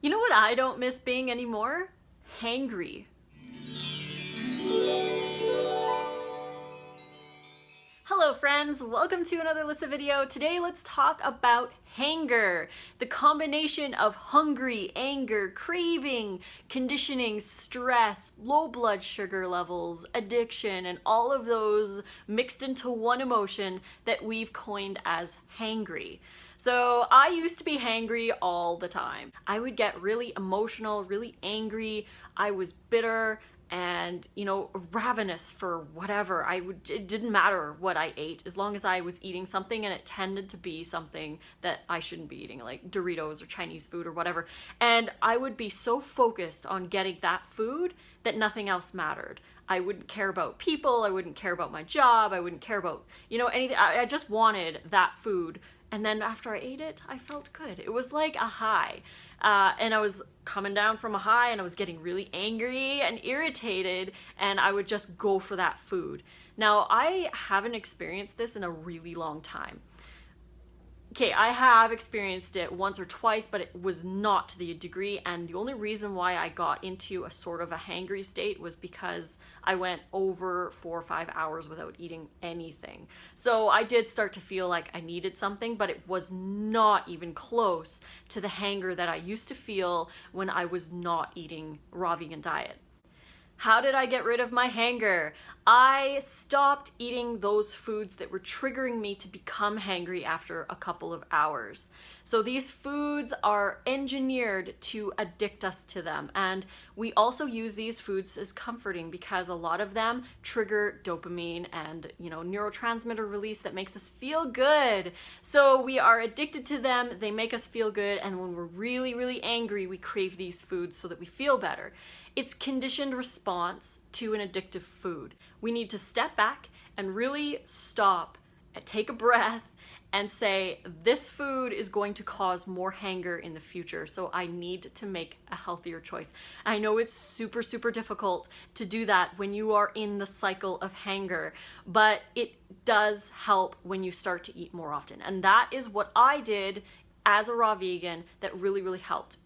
You know what I don't miss being anymore? Hangry. Hello friends, welcome to another Lissa video. Today let's talk about hanger, the combination of hungry, anger, craving, conditioning, stress, low blood sugar levels, addiction, and all of those mixed into one emotion that we've coined as hangry. So I used to be hangry all the time. I would get really emotional, really angry. I was bitter and, ravenous for whatever. It didn't matter what I ate as long as I was eating something, and it tended to be something that I shouldn't be eating, like Doritos or Chinese food or whatever. And I would be so focused on getting that food that nothing else mattered. I wouldn't care about people, I wouldn't care about my job, I wouldn't care about, anything. I just wanted that food. And then after I ate it, I felt good. It was like a high. And I was coming down from a high and I was getting really angry and irritated, and I would just go for that food. Now, I haven't experienced this in a really long time. Okay, I have experienced it once or twice, but it was not to the degree, and the only reason why I got into a sort of a hangry state was because I went over 4 or 5 hours without eating anything. So I did start to feel like I needed something, but it was not even close to the hanger that I used to feel when I was not eating raw vegan diet. How did I get rid of my hanger? I stopped eating those foods that were triggering me to become hangry after a couple of hours. So these foods are engineered to addict us to them, and we also use these foods as comforting because a lot of them trigger dopamine and neurotransmitter release that makes us feel good. So we are addicted to them, they make us feel good, and when we're really, really angry, we crave these foods so that we feel better. It's conditioned response to an addictive food. We need to step back and really stop and take a breath and say, this food is going to cause more hanger in the future, so I need to make a healthier choice. I know it's super, super difficult to do that when you are in the cycle of hanger, but it does help when you start to eat more often. And that is what I did as a raw vegan that really, really helped.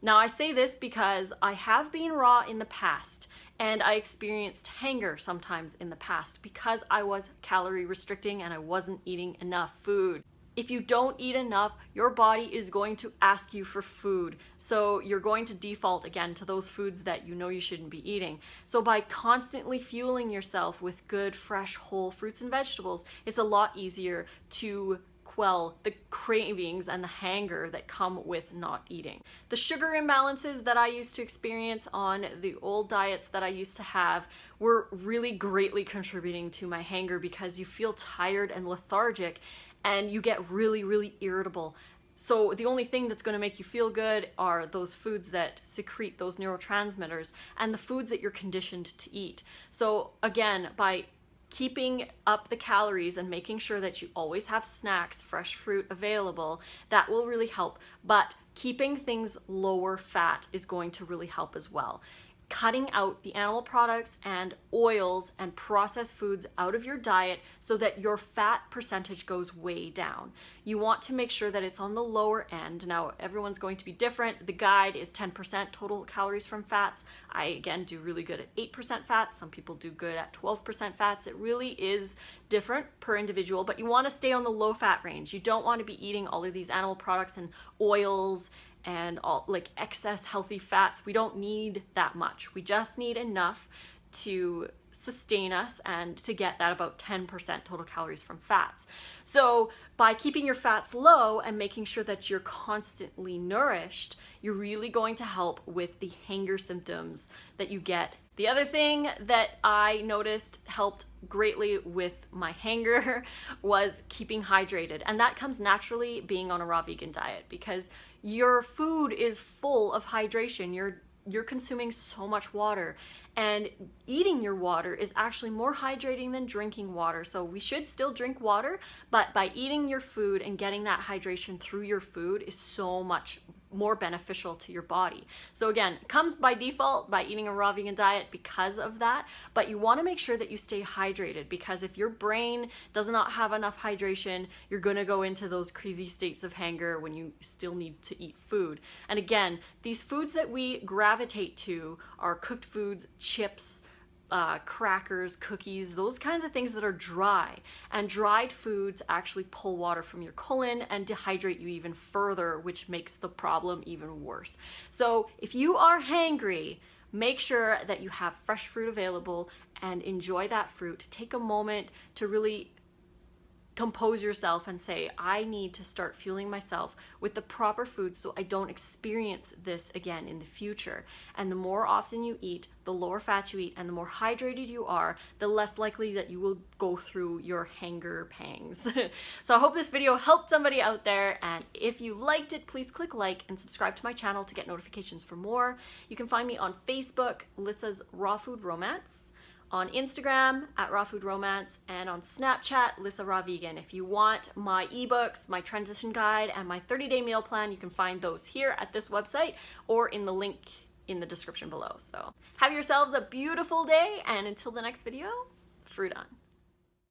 Now, I say this because I have been raw in the past, and I experienced hanger sometimes in the past because I was calorie restricting and I wasn't eating enough food. If you don't eat enough, your body is going to ask you for food. So you're going to default again to those foods that you shouldn't be eating. So by constantly fueling yourself with good, fresh, whole fruits and vegetables, it's a lot easier to quell the cravings and the hanger that come with not eating. The sugar imbalances that I used to experience on the old diets that I used to have were really greatly contributing to my hanger because you feel tired and lethargic and you get really, really irritable. So the only thing that's going to make you feel good are those foods that secrete those neurotransmitters and the foods that you're conditioned to eat. So again, by keeping up the calories and making sure that you always have snacks, fresh fruit available, that will really help. But keeping things lower fat is going to really help as well. Cutting out the animal products and oils and processed foods out of your diet so that your fat percentage goes way down. You want to make sure that it's on the lower end. Now, everyone's going to be different. The guide is 10% total calories from fats. I, again, do really good at 8% fats. Some people do good at 12% fats. It really is different per individual, but you want to stay on the low fat range. You don't want to be eating all of these animal products and oils and all like excess healthy fats. We don't need that much. We just need enough to sustain us and to get that about 10% total calories from fats. So by keeping your fats low and making sure that you're constantly nourished, you're really going to help with the hanger symptoms that you get. The other thing that I noticed helped greatly with my hanger was keeping hydrated. And that comes naturally being on a raw vegan diet because your food is full of hydration. You're consuming so much water, and eating your water is actually more hydrating than drinking water. So we should still drink water, but by eating your food and getting that hydration through your food is so much more beneficial to your body. So again, it comes by default by eating a raw vegan diet because of that, but you want to make sure that you stay hydrated, because if your brain does not have enough hydration, you're going to go into those crazy states of hunger when you still need to eat food. And again, these foods that we gravitate to are cooked foods, chips, crackers, cookies, those kinds of things that are dry. And dried foods actually pull water from your colon and dehydrate you even further, which makes the problem even worse. So if you are hangry, make sure that you have fresh fruit available and enjoy that fruit. Take a moment to really compose yourself and say, I need to start fueling myself with the proper food so I don't experience this again in the future. And the more often you eat, the lower fat you eat, and the more hydrated you are, the less likely that you will go through your hunger pangs. So I hope this video helped somebody out there, and if you liked it, please click like and subscribe to my channel to get notifications for more. You can find me on Facebook, Lissa's Raw Food Romance, on Instagram at Raw Food Romance, and on Snapchat, Lissa Raw Vegan. If you want my ebooks, my transition guide, and my 30-day meal plan, you can find those here at this website or in the link in the description below. So have yourselves a beautiful day, and until the next video, fruit on.